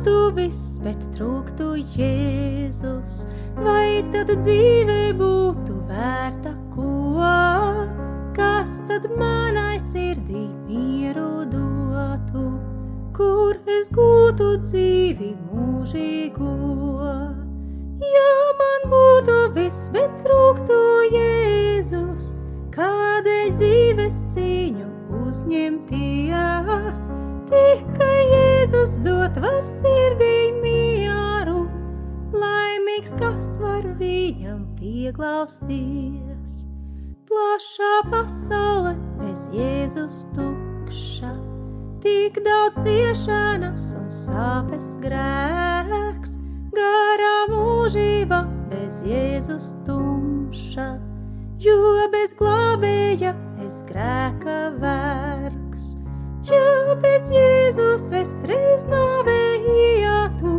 būtu viss, bet trūktu Jēzus, vai tad dzīve būtu vērta ko? Kas tad manai sirdī mieru dotu, kur es gūtu dzīvi mūžīgo? Ja man būtu viss, bet trūktu Jēzus, kādēļ dzīves cīņu uzņemties? Tikai Jēzus dot var sirdī mieru, laimīgs, kas var viņam pieglausties. Plašā pasaule bez Jēzus tukša, tik daudz ciešanas un sāpes grēks, garā mūžība bez Jēzus tumša, jo bez glābēja es grēka vergs. Ja bez Jēzus es reiz nāvē ietu,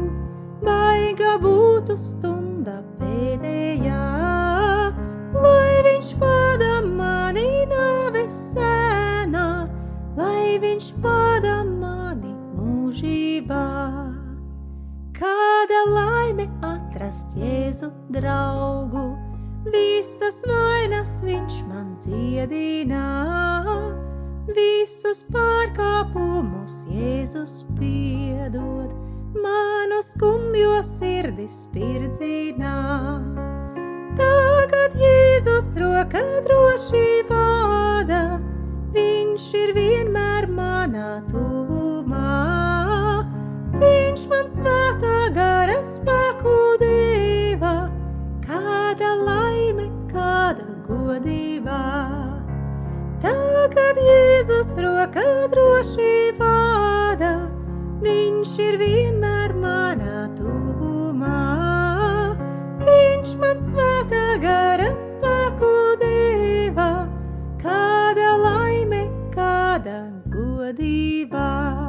baiga būtu stunda pēdējā, lai viņš vada mani nāves sēnā, lai viņš vada mani mūžībā. Kāda laime atrast Jēzu draugu, visas vainas viņš man dziedina, visus pārkāpumus Jēzus piedod, manu skumjo sirdi spirdzina. Tagad Jēzus roka droši vada, viņš ir vienmēr manā tuvumā, viņš man svētā gara spēku deva, kāda laime, kāda godība. Tagad Jēzus roka droši vada, viņš ir vienmēr manā tuvumā, viņš man svētā gara spēku deva, kāda laime, kāda godība.